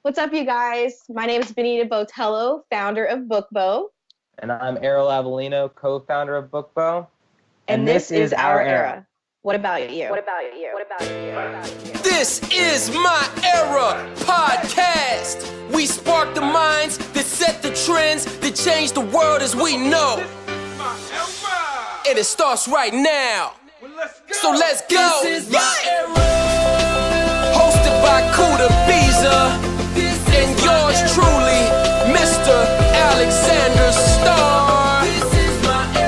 What's up, you guys? My name is Benita Botello, founder of Book Beau. And I'm Arel Avellino, co-founder of Book Beau. And this is our era. What about you? What about you? What about you? What about you? This is My Era podcast. We spark the minds that set the trends that change the world as we know. And it starts right now. So let's go. This is My Era. Hosted by Beau and yours truly, Mr. Alexander Starr.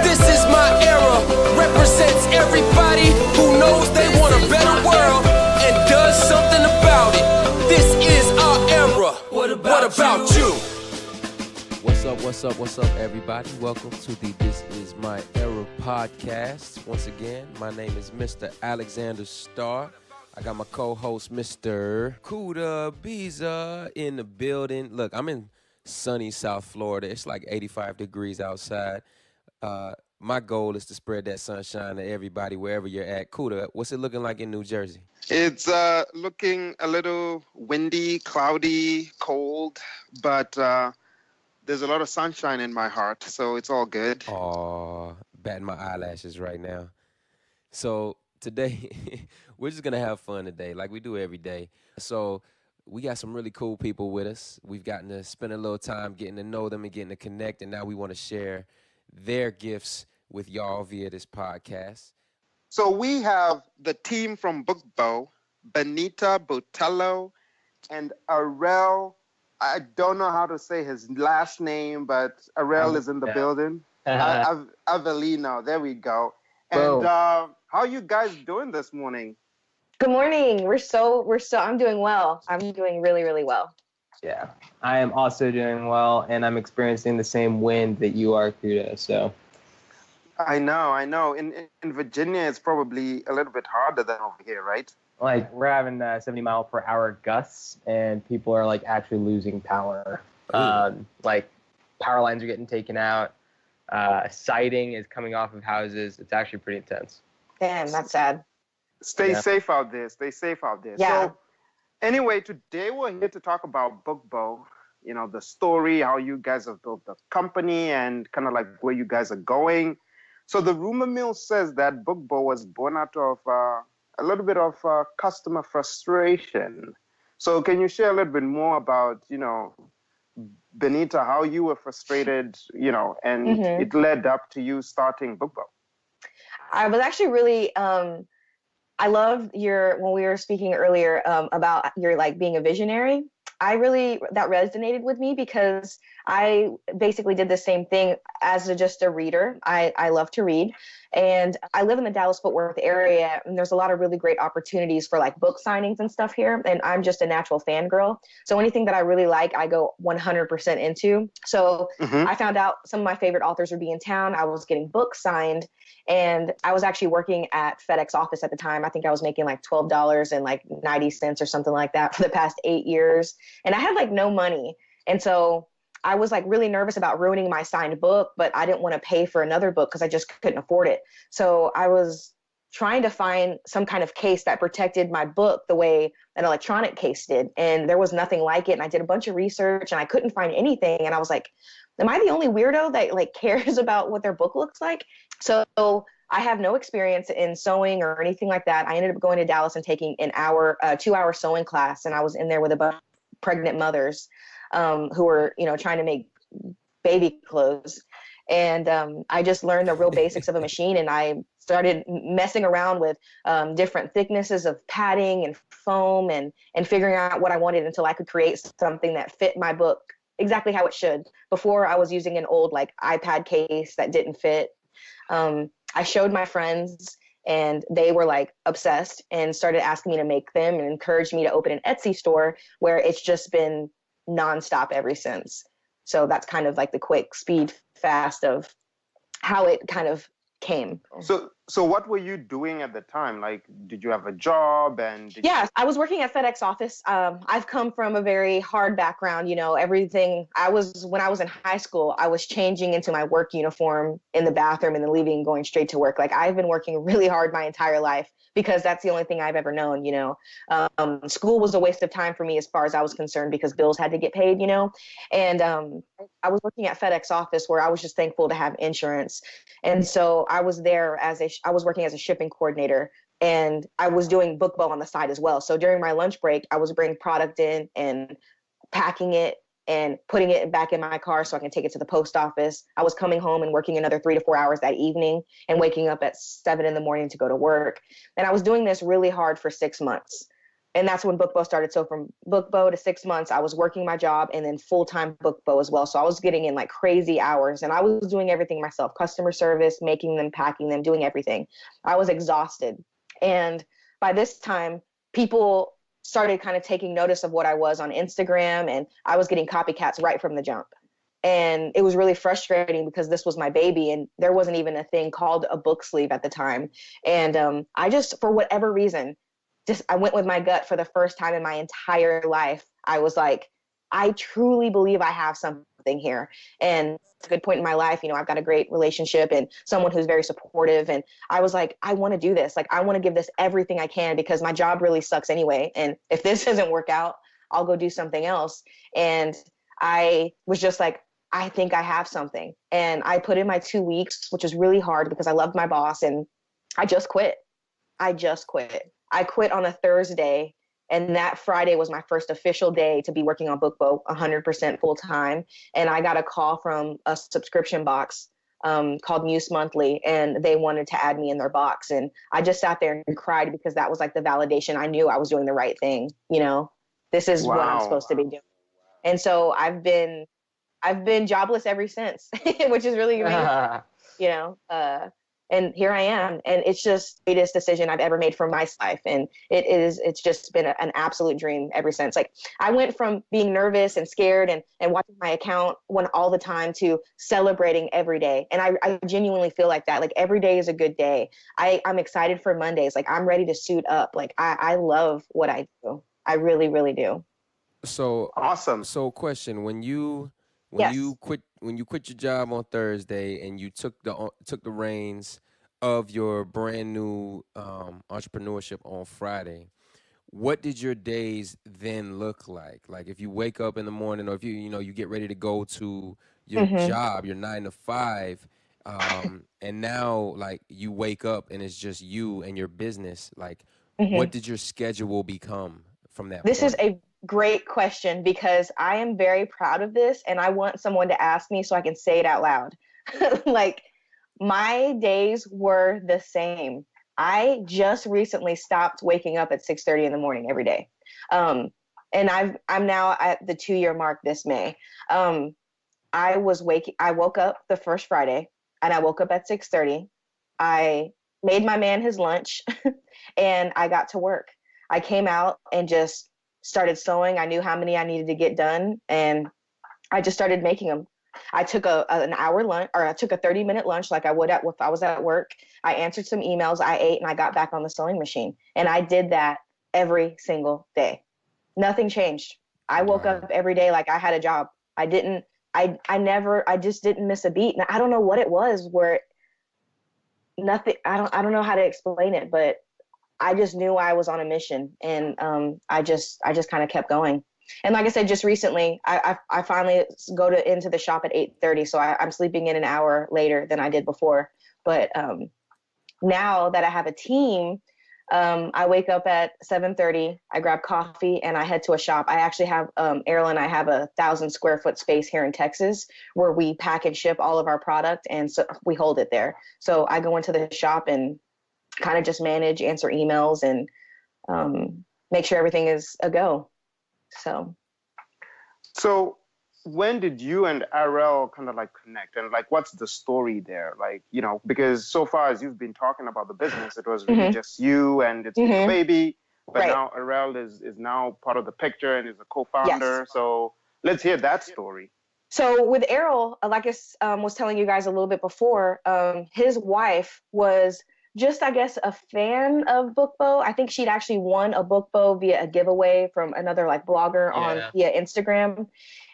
This is my era. Represents everybody who knows they want a better world and does something about it. This is our era. What about you? What's up, everybody? Welcome to the This Is My Era podcast. Once again, my name is Mr. Alexander Starr. I got my co-host, Mr. Beau, in the building. Look, I'm in sunny South Florida. It's like 85 degrees outside. My goal is to spread that sunshine to everybody wherever you're at. Kuda, what's it looking like in New Jersey? It's looking a little windy, cloudy, cold, but there's a lot of sunshine in my heart, so it's all good. Oh, batting my eyelashes right now. So today, we're just going to have fun today like we do every day. So we got some really cool people with us. We've gotten to spend a little time getting to know them and getting to connect, and now we want to share their gifts with y'all via this podcast. So we have the team from Book Beau, Benita Botello, and Arel. I don't know how to say his last name, but Arel is in the building. Avellino, there we go. And how are you guys doing this morning? Good morning. I'm doing well. I'm doing really, really well. Yeah, I am also doing well, and I'm experiencing the same wind that you are, Kuda. So I know. In Virginia, it's probably a little bit harder than over here, right? Like, we're having 70 mile per hour gusts, and people are like actually losing power. Like, power lines are getting taken out. Siding is coming off of houses. It's actually pretty intense. Damn, that's sad. Stay safe out there. Yeah. So anyway, today we're here to talk about Book Beau, the story, how you guys have built the company and kind of like where you guys are going. So the rumor mill says that Book Beau was born out of a little bit of customer frustration. So can you share a little bit more about, Benita, how you were frustrated, and it led up to you starting Book Beau? I was actually really, I loved when we were speaking earlier about your being a visionary. That resonated with me because I basically did the same thing as just a reader. I love to read, and I live in the Dallas-Fort Worth area, and there's a lot of really great opportunities for book signings and stuff here, and I'm just a natural fangirl. So anything that I really like, I go 100% into. So I found out some of my favorite authors would be in town. I was getting books signed, and I was actually working at FedEx office at the time. I think I was making $12.90 or something like that for the past 8 years. And I had no money. And so I was really nervous about ruining my signed book, but I didn't want to pay for another book because I just couldn't afford it. So I was trying to find some kind of case that protected my book the way an electronic case did. And there was nothing like it. And I did a bunch of research and I couldn't find anything. And I was like, am I the only weirdo that cares about what their book looks like? So I have no experience in sewing or anything like that. I ended up going to Dallas and taking an 2-hour sewing class. And I was in there with a bunch of pregnant mothers who were, trying to make baby clothes. And I just learned the real basics of a machine. And I started messing around with different thicknesses of padding and foam and figuring out what I wanted until I could create something that fit my book exactly how it should. Before, I was using an old iPad case that didn't fit. I showed my friends and they were obsessed and started asking me to make them and encouraged me to open an Etsy store where it's just been nonstop ever since. So that's kind of the quick speed fast of how it kind of came. So what were you doing at the time? Did you have a job? Yeah, I was working at FedEx office. I've come from a very hard background, everything. When I was in high school, I was changing into my work uniform in the bathroom and then leaving and going straight to work. I've been working really hard my entire life. because that's the only thing I've ever known, you know. School was a waste of time for me as far as I was concerned because bills had to get paid, you know. And I was working at FedEx office where I was just thankful to have insurance. And so I was there I was working as a shipping coordinator, and I was doing Book Beau on the side as well. So during my lunch break, I was bringing product in and packing it and putting it back in my car so I can take it to the post office. I was coming home and working another 3 to 4 hours that evening and waking up at 7 in the morning to go to work. And I was doing this really hard for 6 months. And that's when Book Beau started. So from Book Beau to 6 months, I was working my job and then full-time Book Beau as well. So I was getting in like crazy hours, and I was doing everything myself, customer service, making them, packing them, doing everything. I was exhausted. And by this time, people started kind of taking notice of what I was on Instagram, and I was getting copycats right from the jump. And it was really frustrating because this was my baby, and there wasn't even a thing called a book sleeve at the time. And I just, for whatever reason, I went with my gut for the first time in my entire life. I was like, I truly believe I have something here. And it's a good point in my life. You know, I've got a great relationship and someone who's very supportive. And I was like, I want to do this. Like, I want to give this everything I can because my job really sucks anyway. And if this doesn't work out, I'll go do something else. And I was just like, I think I have something. And I put in my 2 weeks, which was really hard because I loved my boss, and I just quit. I quit on a Thursday, and that Friday was my first official day to be working on Book Beau 100% full time. And I got a call from a subscription box called Muse Monthly, and they wanted to add me in their box. And I just sat there and cried because that was like the validation. I knew I was doing the right thing. You know, this is what I'm supposed to be doing. And so I've been jobless ever since, which is really amazing, you know. And here I am, and it's just the greatest decision I've ever made for my life. And it's just been an absolute dream ever since. Like, I went from being nervous and scared and watching my account all the time to celebrating every day. And I genuinely feel like that. Like, every day is a good day. I'm excited for Mondays. Like, I'm ready to suit up. Like, I love what I do. I really, really do. So awesome. So question, when you quit your job on Thursday and you took the reins of your brand new entrepreneurship on Friday, what did your days then look like? Like, if you wake up in the morning, or if you get ready to go to your job, your 9 to 5, and now like you wake up and it's just you and your business, like what did your schedule become from that This point? is a great question because I am very proud of this, and I want someone to ask me so I can say it out loud. Like, my days were the same. I just recently stopped waking up at 6:30 in the morning every day. And I'm now at the 2-year mark this May. I woke up the first Friday, and I woke up at 6:30. I made my man his lunch and I got to work. I came out and just started sewing. I knew how many I needed to get done, and I just started making them. I took an hour lunch, or I took a 30-minute lunch like I would if I was at work. I answered some emails, I ate, and I got back on the sewing machine. And I did that every single day. Nothing changed. I woke up every day like I had a job. I just didn't miss a beat. And I don't know what it was where nothing, I don't know how to explain it, but I just knew I was on a mission, and I just kind of kept going. And like I said, just recently, I finally go into the shop at 8:30, so I'm sleeping in an hour later than I did before. But now that I have a team, I wake up at 7:30, I grab coffee, and I head to a shop. I actually have, Arel and I have 1,000 square foot space here in Texas where we pack and ship all of our product, and so we hold it there. So I go into the shop and kind of just manage, answer emails, and make sure everything is a go. So when did you and Arel kind of like connect, and like what's the story there? Like, you know, because so far as you've been talking about the business, it was really just you and it's your baby, but now Arel is now part of the picture and is a co-founder. Yes. So let's hear that story. So with Arel, like I was telling you guys a little bit before, his wife was just, I guess, a fan of Book Beau. I think she'd actually won a Book Beau via a giveaway from another like blogger via Instagram.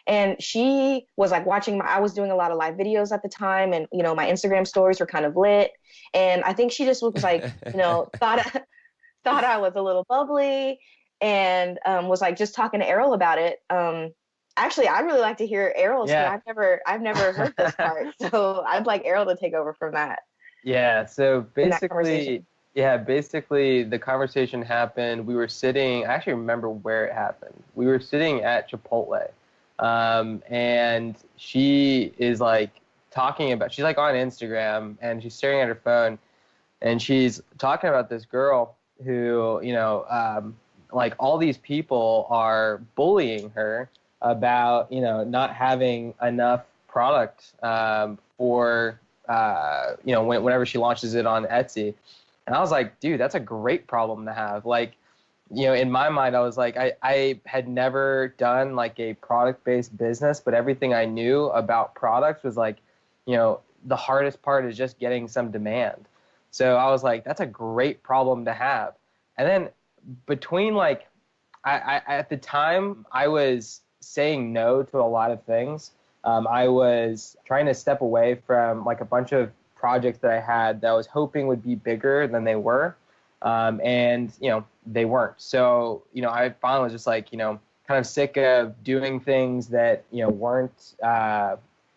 And she was like watching I was doing a lot of live videos at the time, and, you know, my Instagram stories were kind of lit. And I think she just was like, you know, thought I was a little bubbly and was like just talking to Arel about it. Actually, I'd really like to hear Arel's. Yeah. I've never heard this part, so I'd like Arel to take over from that. Yeah. So In that conversation. basically the conversation happened. We were sitting. I actually remember where it happened. We were sitting at Chipotle, and she is like talking about. She's like on Instagram, and she's staring at her phone, and she's talking about this girl who, like all these people are bullying her about, not having enough product for, whenever she launches it on Etsy. And I was like, dude, that's a great problem to have. Like, in my mind, I was like, I had never done like a product-based business, but everything I knew about products was like, the hardest part is just getting some demand. So I was like, that's a great problem to have. And then between like, I at the time, I was saying no to a lot of things. I was trying to step away from like a bunch of projects that I had that I was hoping would be bigger than they were. And they weren't. So, I finally was just like, kind of sick of doing things that, weren't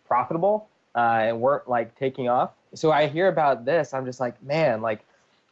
profitable and weren't like taking off. So I hear about this. I'm just like, man, like,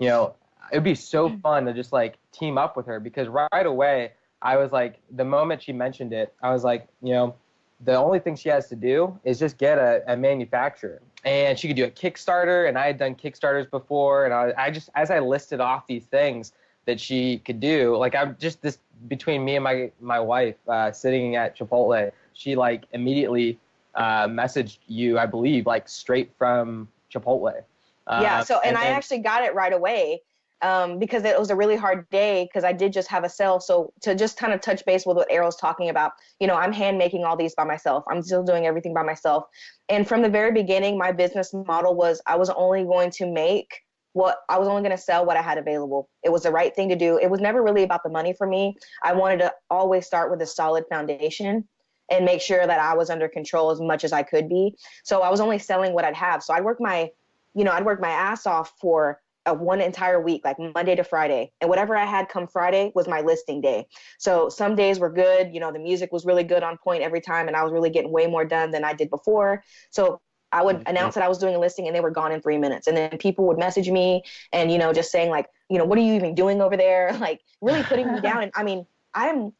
it'd be so fun to just like team up with her, because right away I was like, the moment she mentioned it, I was like, the only thing she has to do is just get a manufacturer, and she could do a Kickstarter. And I had done Kickstarters before. And I just, as I listed off these things that she could do, like I'm just this between me and my wife sitting at Chipotle, she like immediately messaged you, I believe, like straight from Chipotle. Yeah. So, and I actually got it right away because it was a really hard day because I did just have a sale. So to just kind of touch base with what Arel's talking about, I'm hand making all these by myself. I'm still doing everything by myself. And from the very beginning, my business model was I was only going to sell what I had available. It was the right thing to do. It was never really about the money for me. I wanted to always start with a solid foundation and make sure that I was under control as much as I could be. So I was only selling what I'd have. So I'd work my ass off for one entire week, like Monday to Friday. And whatever I had come Friday was my listing day. So some days were good. The music was really good on point every time. And I was really getting way more done than I did before. So I would announce that I was doing a listing and they were gone in 3 minutes. And then people would message me and, just saying like, what are you even doing over there? Like really putting me down. And I mean, I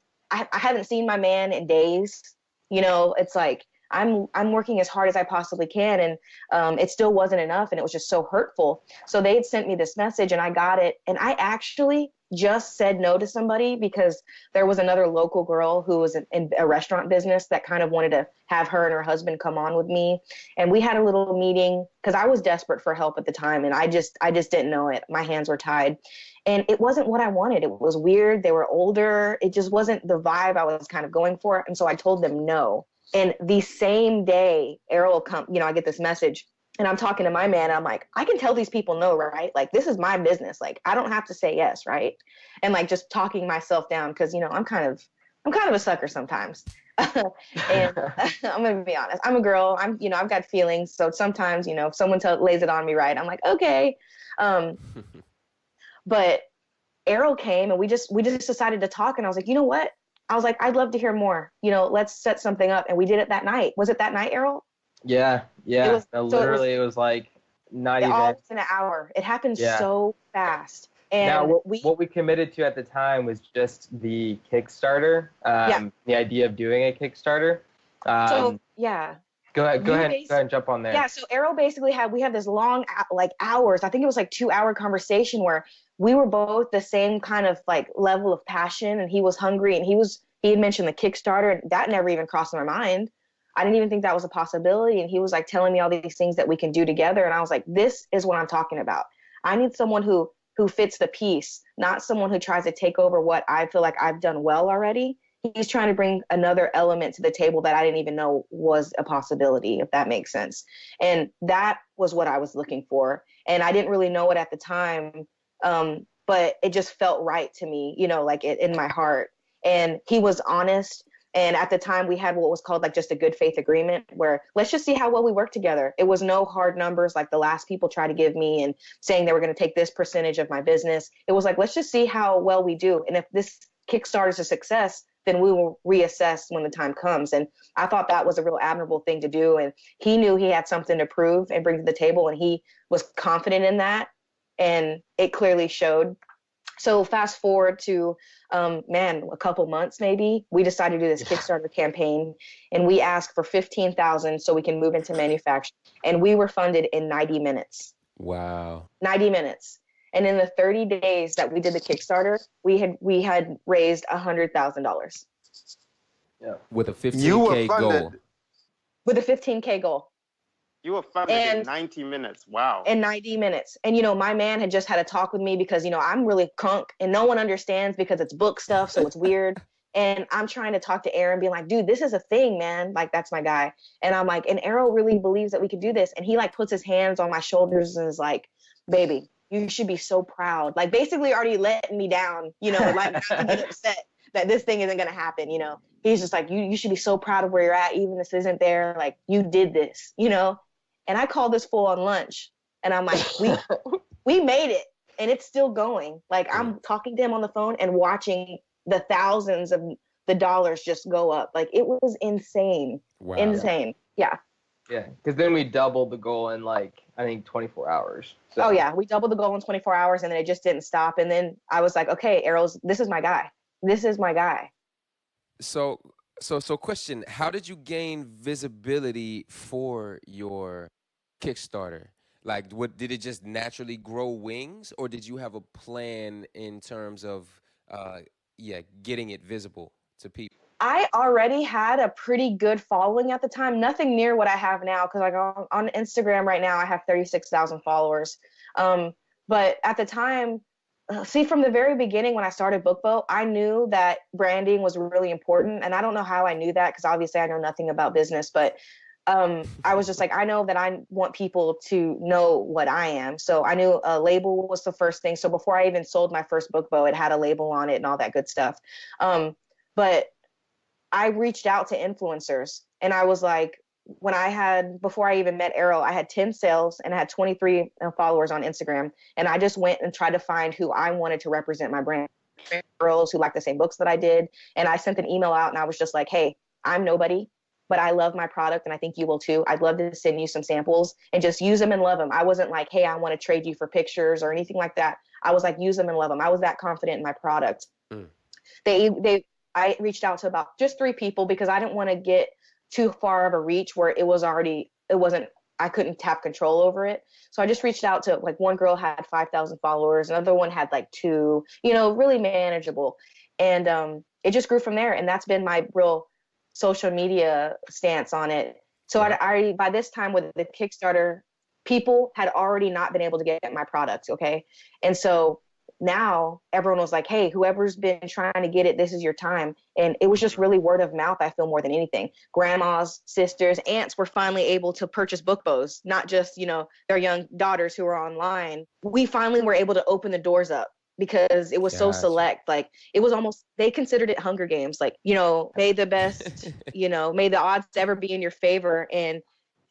haven't seen my man in days. It's like, I'm working as hard as I possibly can. And it still wasn't enough. And it was just so hurtful. So they had sent me this message and I got it. And I actually just said no to somebody because there was another local girl who was in a restaurant business that kind of wanted to have her and her husband come on with me. And we had a little meeting because I was desperate for help at the time. And I just didn't know it. My hands were tied. And it wasn't what I wanted. It was weird. They were older. It just wasn't the vibe I was kind of going for. And so I told them no. And the same day, Arel I get this message and I'm talking to my man. And I'm like, I can tell these people no, right? Like, this is my business. Like, I don't have to say yes, right? And like just talking myself down because, I'm kind of a sucker sometimes. And I'm going to be honest. I'm a girl. I've got feelings. So sometimes, if someone lays it on me right, I'm like, okay. But Arel came and we just decided to talk. And I was like, you know what? I was like, I'd love to hear more. Let's set something up. And we did it that night. Was it that night, Arel? Yeah. It was like not even. All in an hour. It happened so fast. And now, what we committed to at the time was just the Kickstarter. The idea of doing a Kickstarter. Go ahead and jump on there. Yeah. So Arel basically we had this long, like hours. I think it was like 2-hour conversation where we were both the same kind of like level of passion, and he was hungry, and he had mentioned the Kickstarter, and that never even crossed my mind. I didn't even think that was a possibility. And he was like telling me all these things that we can do together. And I was like, this is what I'm talking about. I need someone who fits the piece, not someone who tries to take over what I feel like I've done well already. He's trying to bring another element to the table that I didn't even know was a possibility, if that makes sense. And that was what I was looking for. And I didn't really know it at the time. But it just felt right to me, like in my heart. And he was honest. And at the time we had what was called like just a good faith agreement where let's just see how well we work together. It was no hard numbers like the last people tried to give me and saying they were going to take this percentage of my business. It was like, let's just see how well we do. And if this Kickstarter is a success, then we will reassess when the time comes. And I thought that was a real admirable thing to do. And he knew he had something to prove and bring to the table. And he was confident in that. And it clearly showed. So fast forward to, a couple months maybe, we decided to do this Kickstarter campaign, and we asked for $15,000 so we can move into manufacturing. And we were funded in 90 minutes. Wow. 90 minutes. And in the 30 days that we did the Kickstarter, we had raised $100,000. Yeah. With a 15K goal. With a 15K goal. You were funded in 90 minutes. Wow. In 90 minutes. And, my man had just had a talk with me because, I'm really crunk and no one understands because it's book stuff. So it's weird. And I'm trying to talk to Aaron, being like, dude, this is a thing, man. Like, that's my guy. And I'm like, and Arel really believes that we could do this. And he like puts his hands on my shoulders and is like, baby, you should be so proud. Like basically already letting me down, like not to get upset that this thing isn't going to happen. He's just like, you should be so proud of where you're at. Even if this isn't there, like you did this, And I called this fool on lunch and I'm like, we made it and it's still going. Like I'm talking to him on the phone and watching the thousands of the dollars just go up. Like it was insane. Wow. Insane. Yeah. Yeah. Because then we doubled the goal in I think 24 hours. So. Oh yeah. We doubled the goal in 24 hours and then it just didn't stop. And then I was like, okay, this is my guy. This is my guy. So question, how did you gain visibility for your Kickstarter? Like, did it just naturally grow wings, or did you have a plan in terms of, getting it visible to people? I already had a pretty good following at the time. Nothing near what I have now, because like on Instagram right now, I have 36,000 followers. But at the time, from the very beginning when I started Book Beau, I knew that branding was really important. And I don't know how I knew that, because obviously I know nothing about business, but I was just like, I know that I want people to know what I am. So I knew a label was the first thing. So before I even sold my first Book Beau, it had a label on it and all that good stuff. But I reached out to influencers, and I was like, before I even met Arel, I had 10 sales and I had 23 followers on Instagram. And I just went and tried to find who I wanted to represent my brand, girls who like the same books that I did. And I sent an email out and I was just like, hey, I'm nobody, but I love my product and I think you will too. I'd love to send you some samples and just use them and love them. I wasn't like, hey, I want to trade you for pictures or anything like that. I was like, use them and love them. I was that confident in my product. I reached out to about just 3 people because I didn't want to get too far of a reach where I couldn't have control over it. So I just reached out to like one girl had 5,000 followers. Another one had like 2, really manageable. And it just grew from there. And that's been my real social media stance on it. So I by this time with the Kickstarter, people had already not been able to get my products. Okay. And so now everyone was like, hey, whoever's been trying to get it, this is your time. And it was just really word of mouth, I feel, more than anything. Grandmas, sisters, aunts were finally able to purchase Book Beaus, not just, their young daughters who were online. We finally were able to open the doors up because it was so select. Like it was almost, they considered it Hunger Games, like, may the best, may the odds ever be in your favor. And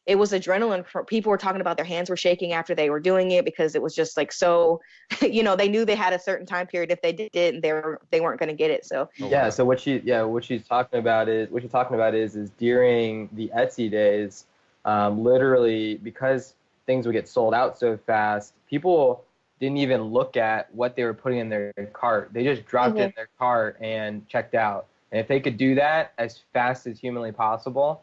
it was adrenaline. People were talking about their hands were shaking after they were doing it because it was just like so, they knew they had a certain time period. If they did it, and they weren't going to get it. So So what she's talking about is during the Etsy days, literally because things would get sold out so fast, people didn't even look at what they were putting in their cart. They just dropped it in their cart and checked out. And if they could do that as fast as humanly possible,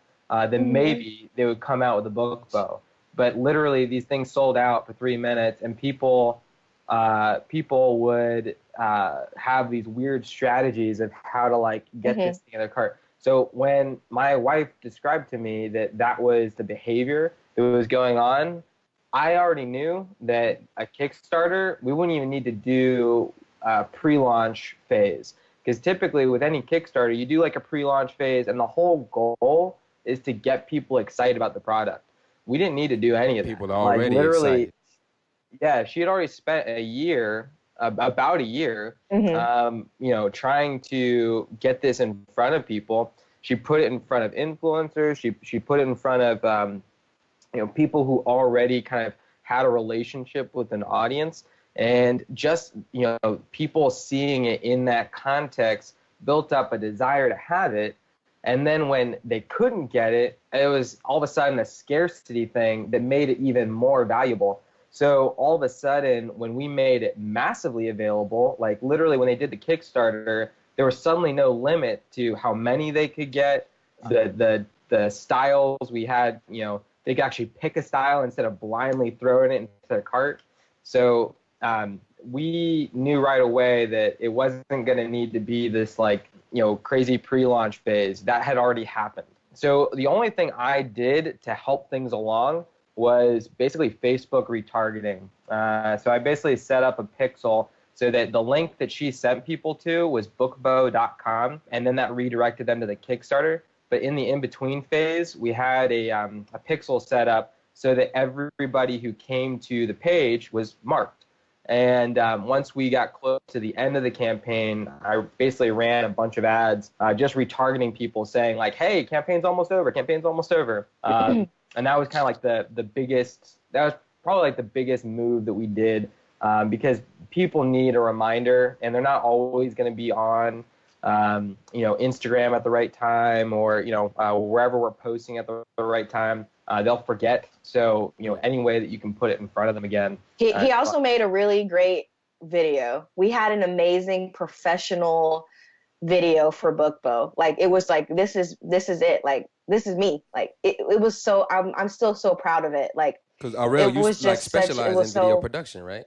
then maybe they would come out with a Book Beau. But literally, these things sold out for 3 minutes, and people would have these weird strategies of how to get this thing in their cart. So when my wife described to me that was the behavior that was going on, I already knew that a Kickstarter, we wouldn't even need to do a pre-launch phase, because typically with any Kickstarter, you do a pre-launch phase, and the whole goal is to get people excited about the product. We didn't need to do any of that. People are already excited. Yeah, she had already spent about a year, trying to get this in front of people. She put it in front of influencers. She put it in front of people who already kind of had a relationship with an audience, and just people seeing it in that context built up a desire to have it. And then when they couldn't get it, it was all of a sudden a scarcity thing that made it even more valuable. So all of a sudden, when we made it massively available, like literally when they did the Kickstarter, there was suddenly no limit to how many they could get, the styles we had, they could actually pick a style instead of blindly throwing it into the cart. So we knew right away that it wasn't going to need to be this crazy pre-launch phase. That had already happened. So the only thing I did to help things along was basically Facebook retargeting. So I basically set up a pixel so that the link that she sent people to was bookbeau.com, and then that redirected them to the Kickstarter. But in the in-between phase, we had a pixel set up so that everybody who came to the page was marked. And once we got close to the end of the campaign, I basically ran a bunch of ads just retargeting people saying like, hey, campaign's almost over, campaign's almost over. And that was kind of like the biggest, that was probably like the biggest move that we did because people need a reminder, and they're not always going to be on Instagram at the right time, or wherever we're posting at the right time. They'll forget. So any way that you can put it in front of them again. He also made a really great video. We had an amazing professional video for Book Beau. Like it was like this is it. Like this is me. Like it was so. I'm still so proud of it. Like because Arel, you like specialize in video production, right?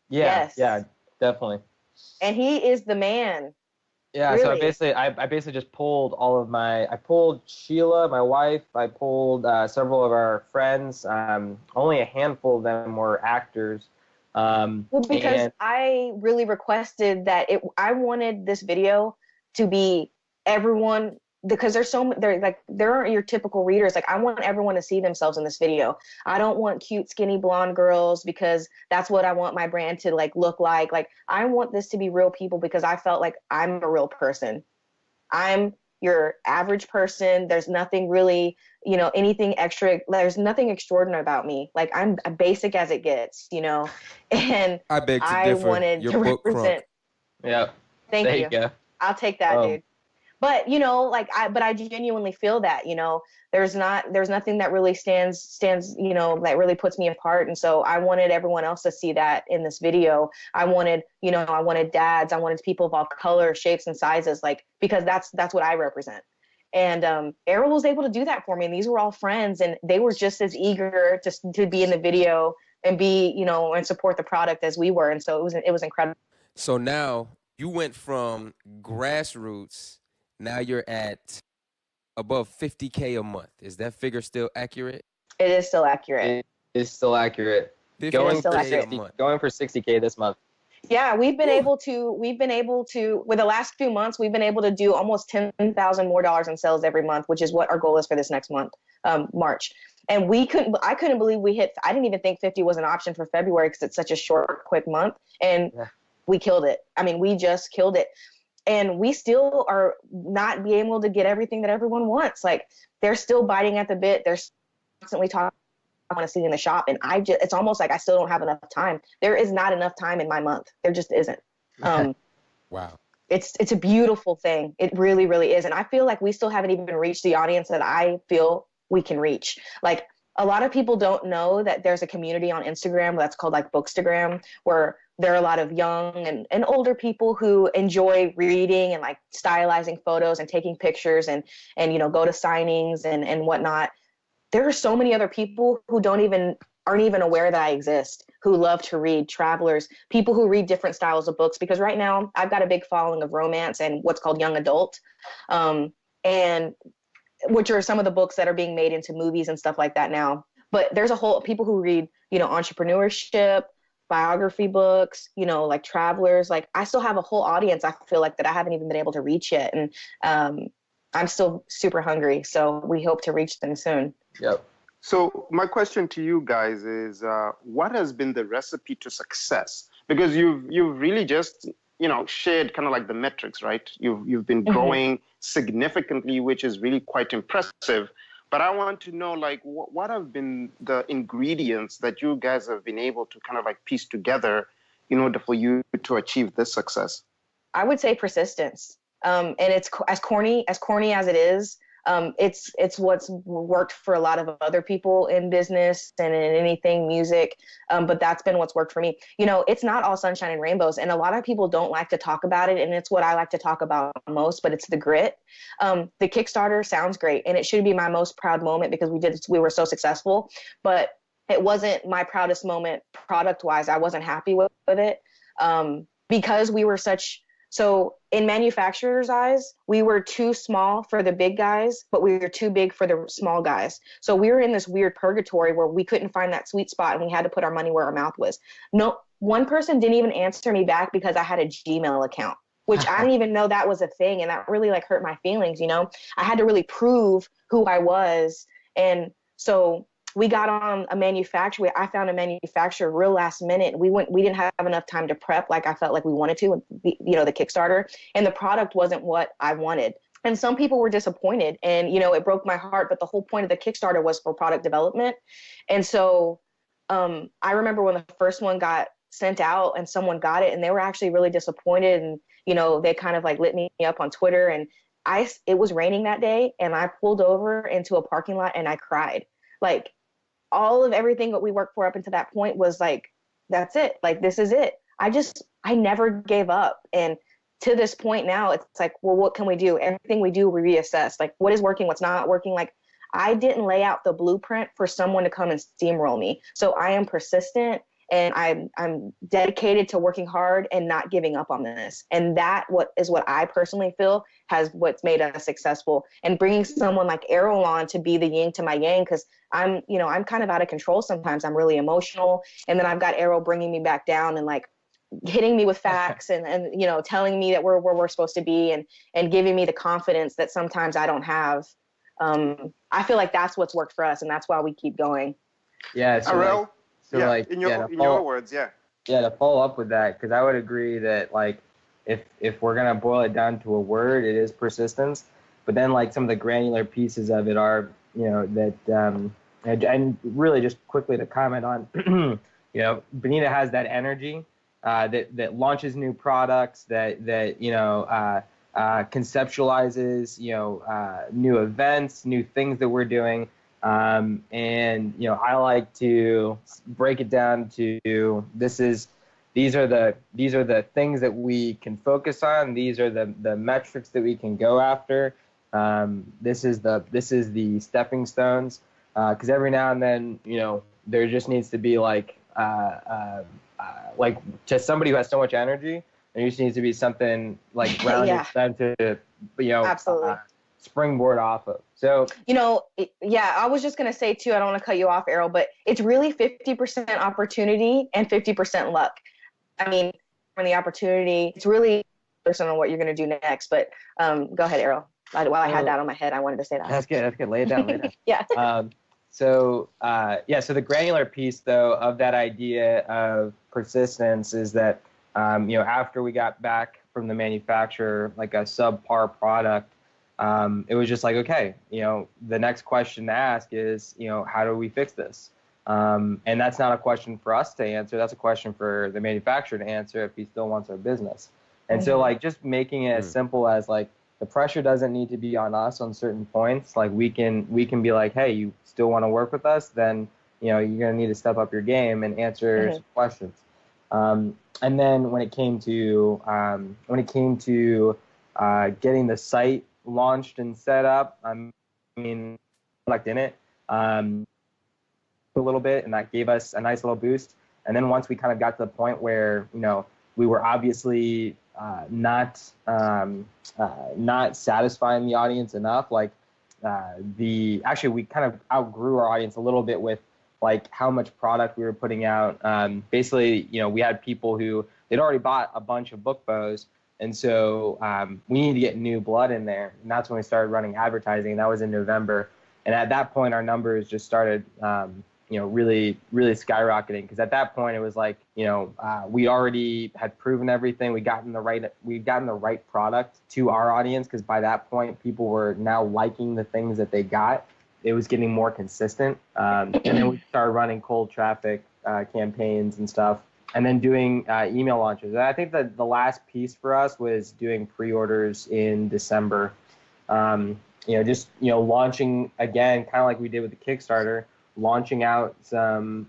Yeah, yes. Yeah, definitely. And he is the man. Yeah, really? So I basically just pulled I pulled Sheila, my wife, I pulled several of our friends. Only a handful of them were actors. Well, because I really requested that I wanted this video to be everyone, because there aren't your typical readers. Like I want everyone to see themselves in this video. I don't want cute, skinny blonde girls because that's what I want my brand to look like. Like I want this to be real people because I felt like I'm a real person. I'm your average person. There's nothing really, anything extra. There's nothing extraordinary about me. Like I'm basic as it gets, and I beg to differ. Wanted your to book represent. Yeah. Thank you. Go. I'll take that, dude. But I genuinely feel that, there's nothing that really stands, that really puts me apart. And so I wanted everyone else to see that in this video. I wanted dads, I wanted people of all colors, shapes, and sizes, because that's what I represent. And Arel was able to do that for me. And these were all friends, and they were just as eager to be in the video and be, and support the product as we were. And so it was incredible. So now you went from grassroots. Now you're at above 50K a month. Is that figure still accurate? It is still accurate. It is still accurate. Going for 60K this month. Yeah, we've been able to, with the last few months, we've been able to do almost $10,000 more in sales every month, which is what our goal is for this next month, March. And I couldn't believe I didn't even think 50 was an option for February because it's such a short, quick month. And we killed it. I mean, we just killed it. And we still are not being able to get everything that everyone wants. Like they're still biting at the bit. They're constantly talking, I want to see in the shop. And it's almost like I still don't have enough time. There is not enough time in my month. There just isn't. Wow. It's a beautiful thing. It really, really is. And I feel like we still haven't even reached the audience that I feel we can reach. Like a lot of people don't know that there's a community on Instagram that's called Bookstagram, where there are a lot of young and older people who enjoy reading and stylizing photos and taking pictures and go to signings and whatnot. There are so many other people who aren't even aware that I exist, who love to read, travelers, people who read different styles of books, because right now I've got a big following of romance and what's called young adult, and which are some of the books that are being made into movies and stuff like that now. But there's people who read, entrepreneurship, biography books, travelers. I still have a whole audience, I feel like, that I haven't even been able to reach yet. And I'm still super hungry. So we hope to reach them soon. Yep. So my question to you guys is, what has been the recipe to success? Because you've really just shared kind of like the metrics, right? You've been growing significantly, which is really quite impressive. But I want to know, like, what have been the ingredients that you guys have been able to kind of like piece together in order for you to achieve this success? I would say persistence. And it's as corny as it is. It's what's worked for a lot of other people in business and in anything music. But that's been what's worked for me. It's not all sunshine and rainbows, and a lot of people don't like to talk about it. And it's what I like to talk about most, but it's the grit. The Kickstarter sounds great, and it should be my most proud moment because we were so successful, but it wasn't my proudest moment product wise. I wasn't happy with it. Because we were so in manufacturers' eyes, we were too small for the big guys, but we were too big for the small guys. So we were in this weird purgatory where we couldn't find that sweet spot, and we had to put our money where our mouth was. No, one person didn't even answer me back because I had a Gmail account, which I didn't even know that was a thing. And that really hurt my feelings. I had to really prove who I was. And so we got on a manufacturer. I found a manufacturer real last minute. We didn't have enough time to prep like I felt like we wanted to, the Kickstarter, and the product wasn't what I wanted. And some people were disappointed, and, it broke my heart. But the whole point of the Kickstarter was for product development. And so I remember when the first one got sent out and someone got it, and they were actually really disappointed. And, they kind of like lit me up on Twitter, and it was raining that day, and I pulled over into a parking lot and I cried. Like, all of everything that we worked for up until that point was like, that's it. Like, this is it. I never gave up. And to this point now, it's like, well, what can we do? Everything we do, we reassess. Like, what is working, what's not working. Like, I didn't lay out the blueprint for someone to come and steamroll me. So I am persistent, and I'm dedicated to working hard and not giving up on this. And that what I personally feel has what's made us successful. And bringing someone like Arel on to be the yin to my yang, because I'm kind of out of control sometimes. I'm really emotional. And then I've got Arel bringing me back down and like hitting me with facts and telling me that we're where we're supposed to be, and giving me the confidence that sometimes I don't have. I feel like that's what's worked for us, and that's why we keep going. Yeah. So Arel, in your words, Yeah, to follow up with that, because I would agree that, like, if we're gonna boil it down to a word, it is persistence. But then, like, some of the granular pieces of it are, that and really just quickly to comment on, Benita has that energy that launches new products, that conceptualizes new events, new things that we're doing. And I like to break it down to these are the things that we can focus on. These are the metrics that we can go after. This is the stepping stones. Because every now and then, there just needs to be like to somebody who has so much energy, there just needs to be something like grounded them to Absolutely. Springboard off of. So I was just gonna say too, I don't want to cut you off, Arel, but it's really 50% opportunity and 50% luck. I mean, from the opportunity, it's really personal on what you're gonna do next. But go ahead, Arel. While I had that on my head, I wanted to say that. That's good. Lay it down. Yeah. So the granular piece, though, of that idea of persistence is that, after we got back from the manufacturer, like a subpar product, it was just like, okay, the next question to ask is, how do we fix this? And that's not a question for us to answer. That's a question for the manufacturer to answer if he still wants our business. And so, like, just making it as simple as, like, the pressure doesn't need to be on us on certain points. Like, we can be like, hey, you still want to work with us? Then, you're going to need to step up your game and answer some questions. And then when it came to getting the site launched and set up, product in it a little bit, and that gave us a nice little boost. And then once we kind of got to the point where, we were obviously not satisfying the audience enough. Like we kind of outgrew our audience a little bit with like how much product we were putting out. Basically, we had people who they'd already bought a bunch of Book Beaux, and so we needed to get new blood in there. And that's when we started running advertising. And that was in November. And at that point, our numbers just started really, really skyrocketing. Because at that point, it was like, we already had proven everything. We'd gotten the right product to our audience. Because by that point, people were now liking the things that they got. It was getting more consistent. And then we started running cold traffic campaigns and stuff. And then doing email launches. And I think that the last piece for us was doing pre-orders in December. Launching again, kind of like we did with the Kickstarter, launching out some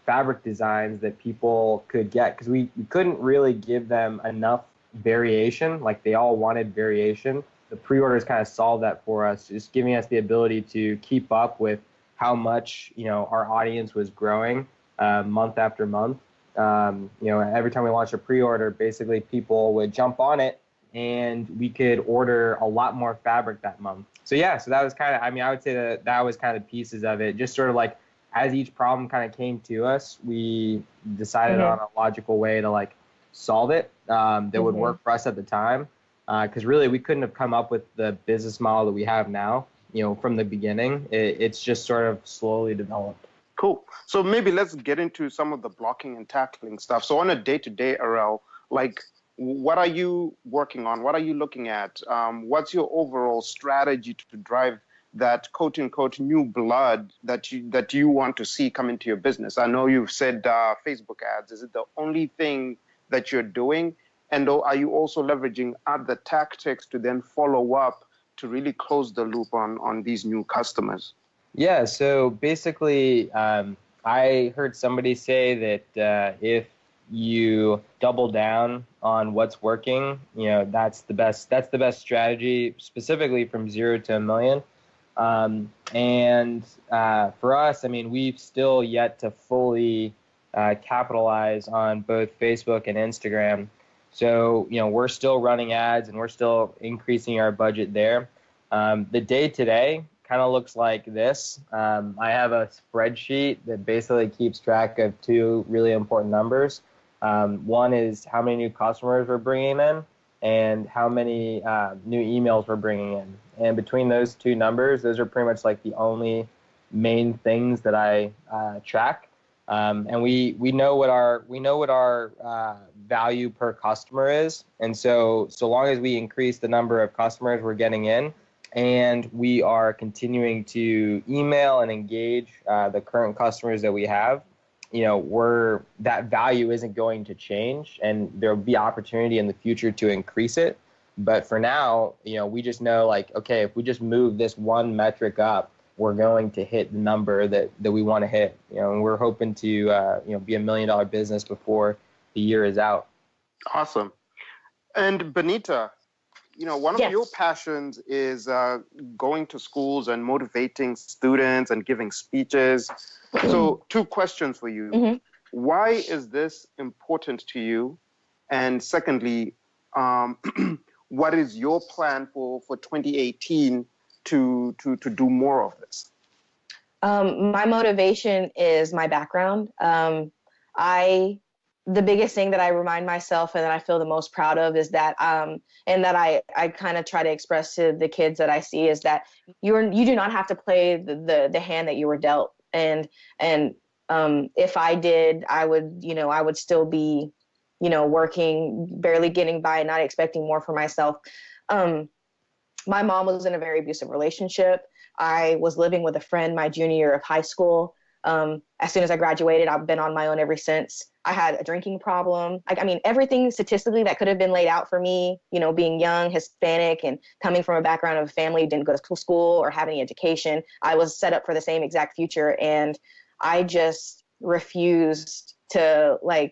fabric designs that people could get, because we couldn't really give them enough variation. Like, they all wanted variation. The pre-orders kind of solved that for us, just giving us the ability to keep up with how much our audience was growing month after month. Every time we launched a pre-order, basically people would jump on it, and we could order a lot more fabric that month. So that was kind of, I would say that was kind of pieces of it. Just sort of like, as each problem kind of came to us, we decided on a logical way to like solve it that would work for us at the time. Because really, we couldn't have come up with the business model that we have now, from the beginning. It's just sort of slowly developed. Cool. So maybe let's get into some of the blocking and tackling stuff. So on a day-to-day, Arel, like, what are you working on? What are you looking at? What's your overall strategy to drive that quote-unquote new blood that you want to see come into your business? I know you've said Facebook ads. Is it the only thing that you're doing? And are you also leveraging other tactics to then follow up to really close the loop on these new customers? Yeah, so basically, I heard somebody say that if you double down on what's working, that's the best strategy, specifically from 0 to 1 million. For us, we've still yet to fully capitalize on both Facebook and Instagram. So, we're still running ads and we're still increasing our budget there. The day-to-day kind of looks like this. I have a spreadsheet that basically keeps track of 2 really important numbers. One is how many new customers we're bringing in and how many new emails we're bringing in. And between those 2 numbers, those are pretty much like the only main things that I track. And we know what our value per customer is. And so long as we increase the number of customers we're getting in, and we are continuing to email and engage the current customers that we have, that value isn't going to change, and there'll be opportunity in the future to increase it. But for now, we just know, like, okay, if we just move this one metric up, we're going to hit the number that we want to hit. And we're hoping to be $1 million business before the year is out. Awesome. And Benita, one of your passions is going to schools and motivating students and giving speeches. So 2 questions for you. Why is this important to you? And secondly, what is your plan for 2018 to do more of this? My motivation is my background. The biggest thing that I remind myself and that I feel the most proud of is that, and that I kind of try to express to the kids that I see, is that you do not have to play the hand that you were dealt. And if I did, I would still be, working, barely getting by, not expecting more for myself. My mom was in a very abusive relationship. I was living with a friend my junior year of high school. As soon as I graduated, I've been on my own ever since. I had a drinking problem. Everything statistically that could have been laid out for me, being young, Hispanic, and coming from a background of a family who didn't go to school or have any education, I was set up for the same exact future. And I just refused to lie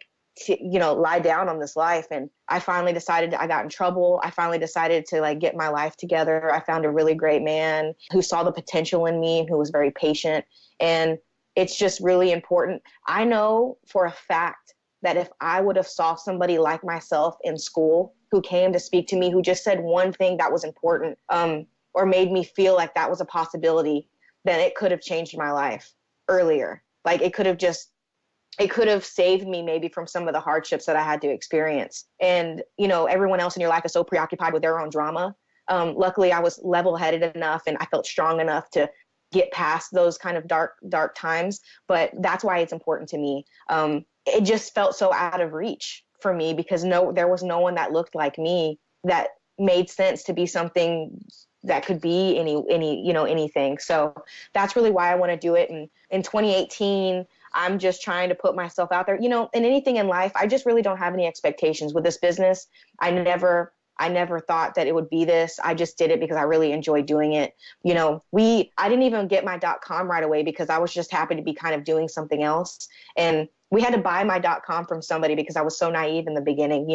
down on this life. And I finally decided, I got in trouble. I finally decided to get my life together. I found a really great man who saw the potential in me, who was very patient. And it's just really important. I know for a fact that if I would have saw somebody like myself in school who came to speak to me, who just said one thing that was important, or made me feel like that was a possibility, then it could have changed my life earlier. It could have saved me maybe from some of the hardships that I had to experience. And, everyone else in your life is so preoccupied with their own drama. Luckily, I was level-headed enough and I felt strong enough to get past those kind of dark times. But that's why it's important to me. It just felt so out of reach for me because there was no one that looked like me that made sense to be something that could be anything. So that's really why I want to do it. And in 2018, I'm just trying to put myself out there, in anything in life. I just really don't have any expectations with this business. I never thought that it would be this. I just did it because I really enjoyed doing it. I didn't even get my .com right away because I was just happy to be kind of doing something else. And we had to buy my .com from somebody because I was so naive in the beginning,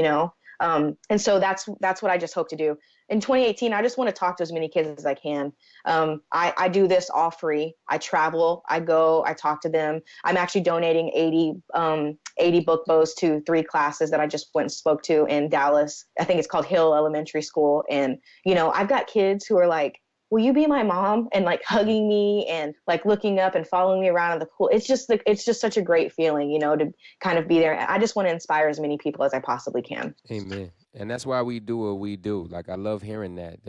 and so that's what I just hope to do. In 2018, I just want to talk to as many kids as I can. I do this all free. I travel, I go, I talk to them. I'm actually donating 80 Book Beaux to 3 classes that I just went and spoke to in Dallas. I think it's called Hill Elementary School. And, I've got kids who are like, will you be my mom? And like hugging me and like looking up and following me around in the pool. It's just such a great feeling, to kind of be there. I just want to inspire as many people as I possibly can. Amen. And that's why we do what we do. Like, I love hearing that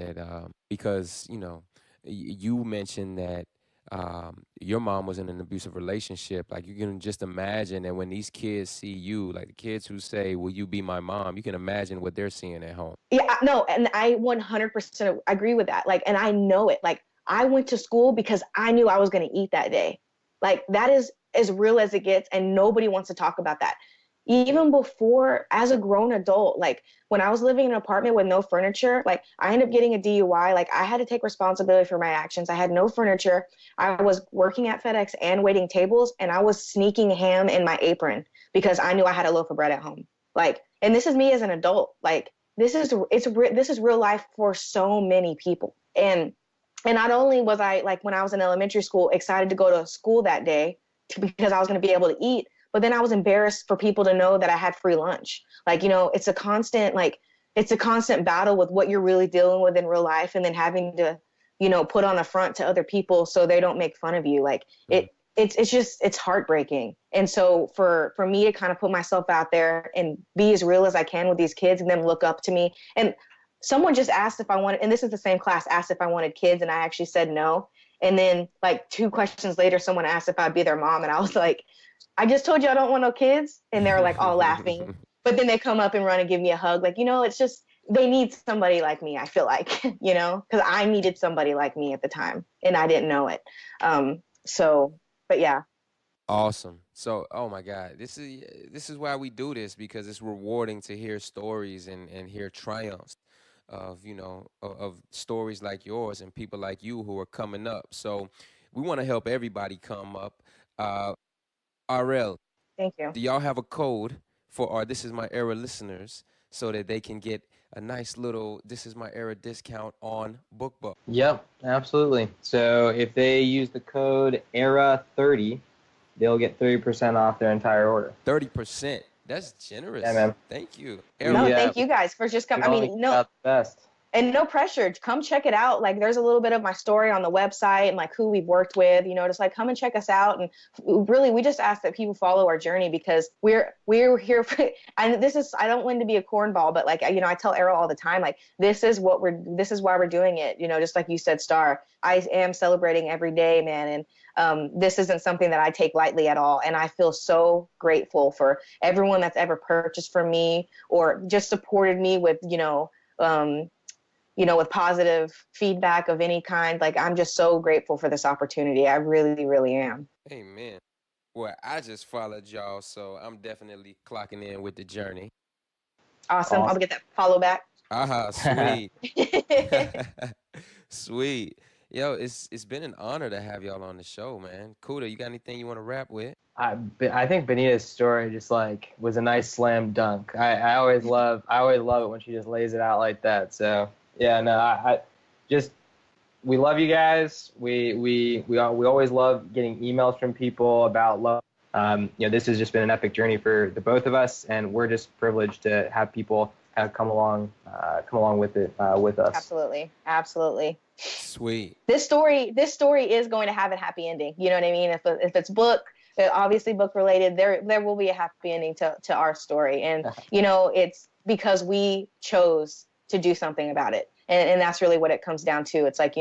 because, you mentioned that your mom was in an abusive relationship. Like, you can just imagine that when these kids see you, like the kids who say, will you be my mom? You can imagine what they're seeing at home. Yeah, no. And I 100% agree with that. Like, and I know it. Like, I went to school because I knew I was going to eat that day. Like, that is as real as it gets. And nobody wants to talk about that. Even before, as a grown adult, like when I was living in an apartment with no furniture, like I ended up getting a DUI. Like I had to take responsibility for my actions. I had no furniture. I was working at FedEx and waiting tables, and I was sneaking ham in my apron because I knew I had a loaf of bread at home. Like, and this is me as an adult. Like this is real life for so many people. And not only was I, like when I was in elementary school, excited to go to school that day because I was going to be able to eat. But then I was embarrassed for people to know that I had free lunch. Like, it's a constant battle with what you're really dealing with in real life, and then having to, put on a front to other people so they don't make fun of you. Like it's heartbreaking. And so for me to kind of put myself out there and be as real as I can with these kids and them look up to me. And someone just asked if I wanted, and this is the same class, asked if I wanted kids, and I actually said no. And then like 2 questions later, someone asked if I'd be their mom, and I was like, I just told you I don't want no kids. And they're like all laughing. But then they come up and run and give me a hug. Like, it's just, they need somebody like me, I feel like, because I needed somebody like me at the time and I didn't know it. But yeah. Awesome. So, oh my God, this is why we do this, because it's rewarding to hear stories and hear triumphs of, of stories like yours and people like you who are coming up. So we want to help everybody come up. Arel, thank you. do y'all have a code for our This Is My Era listeners so that they can get a nice little This Is My Era discount on Book Beau? Yep, absolutely. So if they use the code ERA30, they'll get 30% off their entire order. 30%. That's generous. Yeah, man. Thank you. Thank you guys for just coming. I mean, no. Best. And no pressure. Come check it out. Like, there's a little bit of my story on the website and like who we've worked with, just like come and check us out. And really, we just ask that people follow our journey because we're here for, and I don't want to be a cornball, but like, I tell Arel all the time, like, this is why we're doing it. Just like you said, Star, I am celebrating every day, man. And this isn't something that I take lightly at all. And I feel so grateful for everyone that's ever purchased from me or just supported me with, with positive feedback of any kind. Like, I'm just so grateful for this opportunity. I really, really am. Amen. Well, I just followed y'all, so I'm definitely clocking in with the journey. Awesome. I'll get that follow back. Sweet. Sweet. Yo, it's been an honor to have y'all on the show, man. Kuda, you got anything you want to rap with? I think Benita's story just like was a nice slam dunk. I always love it when she just lays it out like that. So yeah, no, we love you guys. We always love getting emails from people about love. This has just been an epic journey for the both of us, and we're just privileged to have people come along with it with us. Absolutely. Sweet. This story is going to have a happy ending. You know what I mean? If it's obviously book related, there will be a happy ending to our story, and it's because we chose to do something about it, and that's really what it comes down to. It's like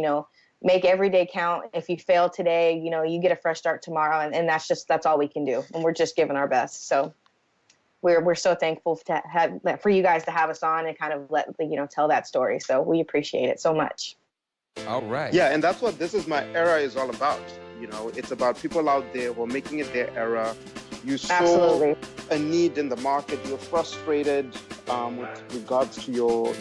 make every day count. If you fail today, you know, you get a fresh start tomorrow. And that's all we can do. And we're just giving our best. So we're so thankful for you guys to have us on and kind of tell that story. So we appreciate it so much. All right. Yeah, and that's what This Is My Era is all about. You know, it's about people out there who are making it their era. You saw Absolutely. a need in the market. You're frustrated with regards to your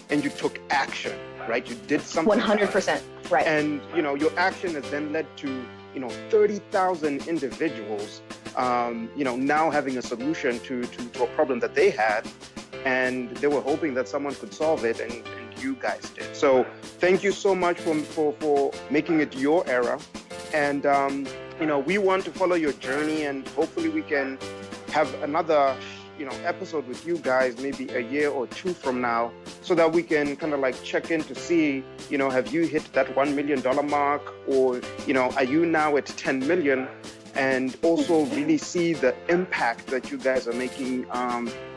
and you took action, right? You did something. 100%. Right. And, you know, your action has then led to, 30,000 individuals, now having a solution to a problem that they had. And they were hoping that someone could solve it, and you guys did. So thank you so much for making it your era. And, we want to follow your journey, and hopefully we can have another, episode with you guys maybe a year or two from now, so that we can kind of like check in to see, have you hit that $1 million mark, or, are you now at 10 million? And also really see the impact that you guys are making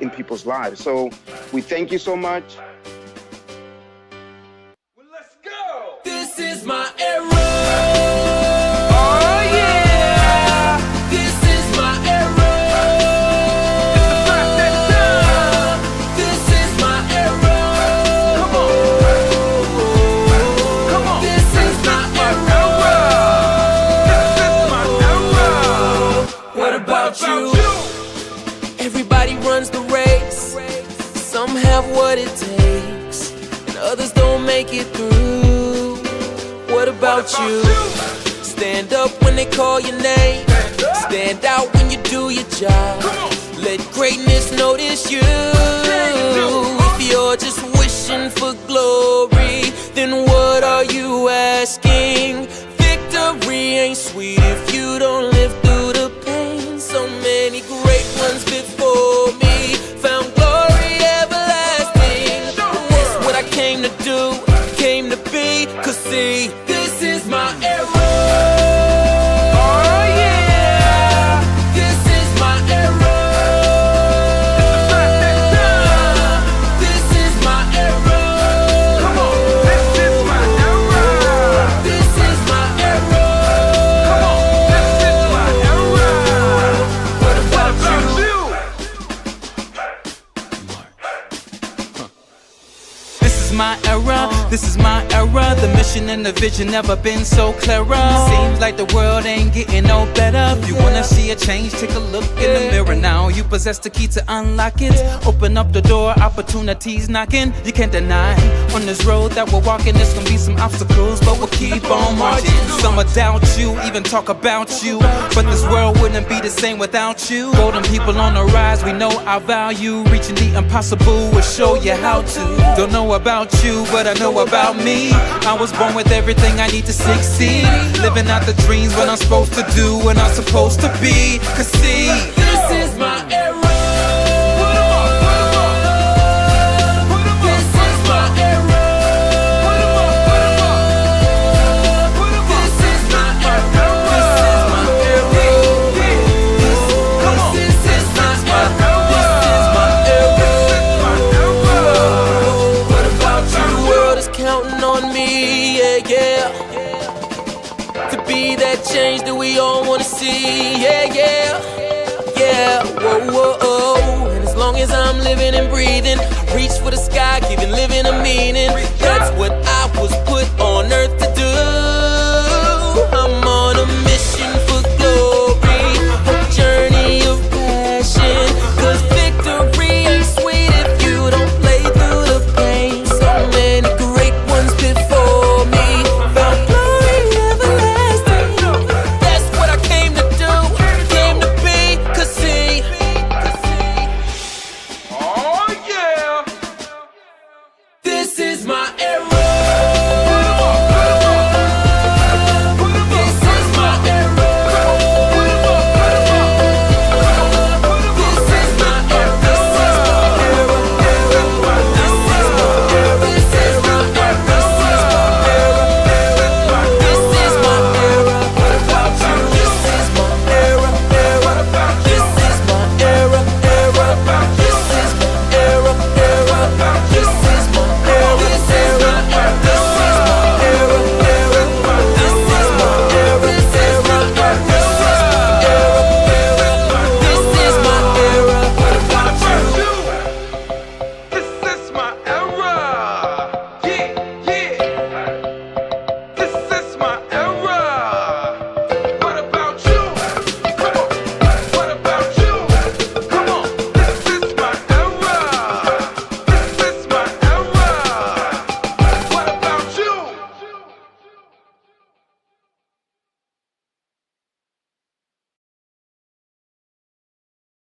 in people's lives. So we thank you so much. Well, let's go. This is my era. Oh yeah. This is my era. It's the birthday time. This is my era. Come on. Come on. This is my era. What about you? Everybody runs the race. Some have what it takes, and others don't make it through. What about you? Stand up when they call your name. Stand out when you do your job. Let greatness notice you. If you're just wishing for glory, then what are you asking? Victory ain't sweet if you don't live through the pain. So many great ones before me found glory everlasting. That's what I came to do, came to be. Cause see, this is my era. Oh yeah. This is my era. This is my era. Come on. This is my era. This is my era. Come on. This is my era. What about you? This is my era, this is my era. The mission and the vision never been so clearer. Seems like the world ain't getting no better. If you wanna see a change, take a look in the mirror now. You possess the key to unlock it. Open up the door, opportunities knocking. You can't deny. On this road that we're walking, there's gonna be some obstacles, but we'll keep on marching. Some will doubt you, even talk about you, but this world wouldn't be the same without you. Golden people on the rise, we know our value. Reaching the impossible, we'll show you how to. Don't know about you, but I know about me. I was born with everything I need to succeed. Living out the dreams, what I'm supposed to do, what I'm supposed to be. Cause see, This is my era. This is my era. This is my era. This is my era. This is my era. What about you? The world is counting on me, yeah. To be that change that we all wanna see, yeah. Whoa. And as long as I'm living and breathing, I reach for the sky, giving living a meaning. That's what I was put on.